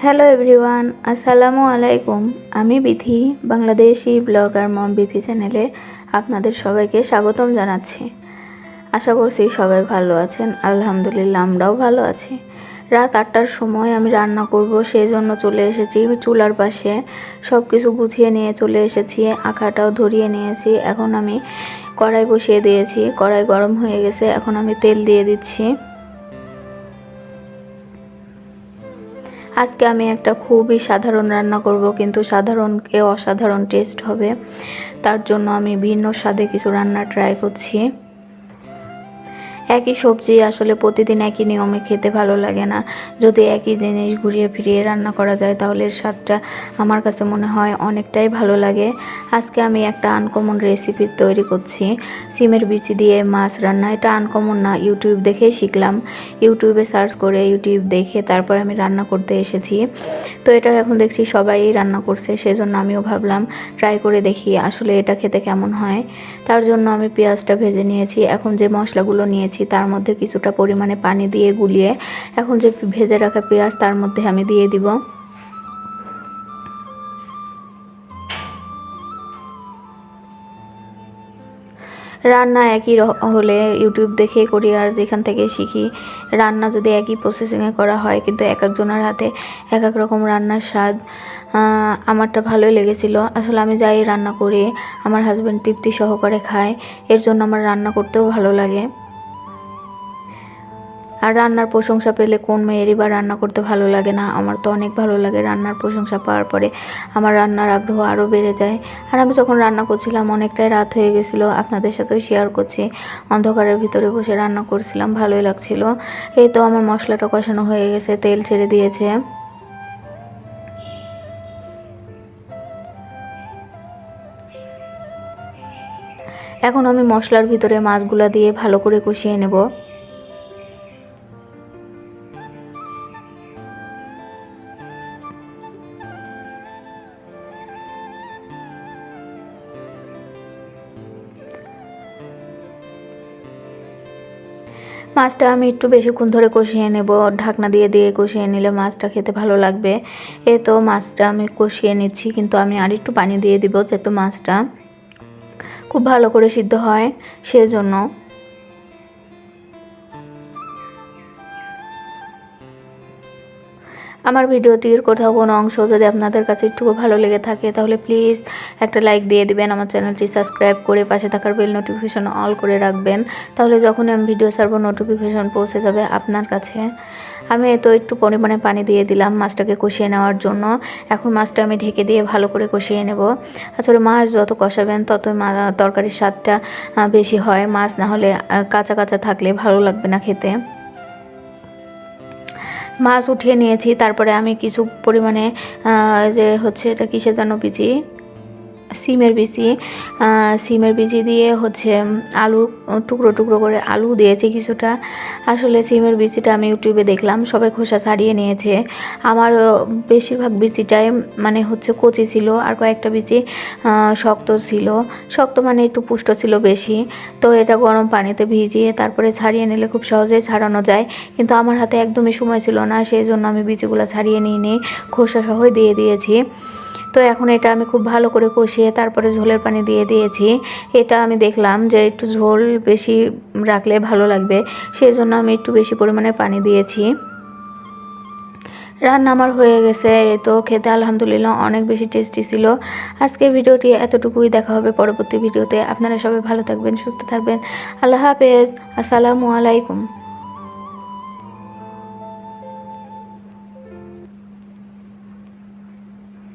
Hello everyone, আসসালামু আলাইকুম। আমি বিথি, বাংলাদেশি ব্লগার মম বিথি চ্যানেলে আপনাদের সবাইকে স্বাগতম জানাচ্ছি। আশা করছি সবাই ভালো আছেন। আলহামদুলিল্লাহ আমরাও ভালো আছি। রাত 8টার সময় আমি রান্না করব, সেই জন্য চলে এসেছি চুলার পাশে। সব কিছু গুছিয়ে নিয়ে চলে এসেছি, আঁখাটাও ধরিয়ে নিয়েছি। এখন আমি কড়াই বসিয়ে দিয়েছি, কড়াই গরম হয়ে গেছে। এখন আমি তেল দিয়ে দিচ্ছি। আজকে আমি একটা খুবই সাধারণ রান্না করব, কিন্তু সাধারণকে অসাধারণ টেস্ট হবে। তার জন্য আমি ভিন্ন স্বাদে কিছু রান্না ট্রাই করছি। একই সবজি আসলে প্রতিদিন একই নিয়মে খেতে ভালো লাগে না। যদি একই জিনিস ঘুরিয়ে ফিরিয়ে রান্না করা যায় তাহলে এর স্বাদটা আমার কাছে মনে হয় অনেকটাই ভালো লাগে। আজকে আমি একটা আনকমন রেসিপি তৈরি করছি, সিমের বিচি দিয়ে মাছ রান্না। এটা আনকমন না, ইউটিউব দেখেই শিখলাম। ইউটিউবে সার্চ করে ইউটিউব দেখে তারপর আমি রান্না করতে এসেছি। তো এটা এখন দেখছি সবাই রান্না করছে, সেজন্য আমিও ভাবলাম ট্রাই করে দেখি আসলে এটা খেতে কেমন হয়। তার জন্য আমি পেঁয়াজটা ভেজে নিয়েছি। এখন যে মশলাগুলো নিয়েছি তার মধ্যে কিছুটা পরিমাণে পানি দিয়ে গুলিয়ে এখন যে ভেজে রাখা পেঁয়াজ তার মধ্যে আমি দিয়ে দিব। রান্না একই হলে ইউটিউব দেখে করি আর যেখান থেকে শিখি, রান্না যদি একই প্রসেসিংয়ে করা হয় কিন্তু এক একজনের হাতে এক এক রকম রান্নার স্বাদ। আমারটা ভালোই লেগেছিল। আসলে আমি যাই রান্না করি আমার হাজব্যান্ড তৃপ্তি সহকারে খায়, এর জন্য আমার রান্না করতেও ভালো লাগে। আর রান্নার প্রশংসা পেলে কোন মেয়েরই বা রান্না করতে ভালো লাগে না। আমার তো অনেক ভালো লাগে। রান্নার প্রশংসা পাওয়ার পরে আমার রান্নার আগ্রহ আরও বেড়ে যায়। আর আমি যখন রান্না করছিলাম অনেকটাই রাত হয়ে গেছিলো, আপনাদের সাথেও শেয়ার করছি। অন্ধকারের ভিতরে বসে রান্না করছিলাম, ভালোই লাগছিল। এই তো আমার মশলাটা কষানো হয়ে গেছে, তেল ছেড়ে দিয়েছে। এখন আমি মশলার ভিতরে মাছগুলা দিয়ে ভালো করে কষিয়ে নেব। মাছটা আমি একটু বেশিক্ষণ ধরে কষিয়ে নেব, ঢাকনা দিয়ে দিয়ে কষিয়ে নিলে মাছটা খেতে ভালো লাগবে। এই তো মাছটা আমি কষিয়ে নিচ্ছি, কিন্তু আমি আর একটু পানি দিয়ে দিব যাতে মাছটা খুব ভালো করে সিদ্ধ হয়, সেজন্য। আমার ভিডিওটির কোথাও কোনো অংশ যদি আপনাদের কাছে একটু ভালো লেগে থাকে তাহলে প্লিজ একটা লাইক দিয়ে দিবেন। আমার চ্যানেলটি সাবস্ক্রাইব করে পাশে থাকার বেল নোটিফিকেশন অল করে রাখবেন, তাহলে যখনই আমি ভিডিও ছাড়বো নোটিফিকেশন পৌঁছে যাবে আপনার কাছে। আমি তো একটু পরিমাণে পানি দিয়ে দিলাম মাছটাকে কষিয়ে নেওয়ার জন্য। এখন মাছটা আমি ঢেকে দিয়ে ভালো করে কষিয়ে নেব। আসলে মাছ যত কষাবেন ততই তরকারির স্বাদটা বেশি হয়। মাছ না হলে কাঁচা কাঁচা থাকলে ভালো লাগবে না খেতে। মাছ উঠিয়ে নিয়েছি, তারপরে আমি কিছু পরিমাণে যে হচ্ছে এটা কিসে যেন বিচি, সিমের বিচি, সিমের বিচি দিয়ে হচ্ছে আলু টুকরো টুকরো করে আলু দিয়েছি কিছুটা। আসলে সিমের বিচিটা আমি ইউটিউবে দেখলাম সবাই খোসা ছাড়িয়ে নিয়েছে। আমার বেশিরভাগ বিচিটাই মানে হচ্ছে কচি ছিল, আর কয়েকটা বিচি শক্ত ছিল। শক্ত মানে একটু পুষ্ট ছিল বেশি। তো এটা গরম পানিতে ভিজিয়ে তারপরে ছাড়িয়ে নিলে খুব সহজেই ছাড়ানো যায়, কিন্তু আমার হাতে একদমই সময় ছিল না, সেই জন্য আমি বিচিগুলো ছাড়িয়ে নিয়ে খোসা সহই দিয়ে দিয়েছি। তো এখন এটা আমি খুব ভালো করে কষিয়ে তারপরে ঝোলের পানি দিয়ে দিয়েছি। এটা আমি দেখলাম যে একটু ঝোল বেশি রাখলে ভালো লাগবে, সেই জন্য আমি একটু বেশি পরিমাণে পানি দিয়েছি। রান্না আমার হয়ে গেছে। তো খেতে আলহামদুলিল্লাহ অনেক বেশি টেস্টি ছিল। আজকের ভিডিওটি এতটুকুই। দেখা হবে পরবর্তী ভিডিওতে। আপনারা সবাই ভালো থাকবেন, সুস্থ থাকবেন। আল্লাহ হাফেজ, আসসালামু আলাইকুম।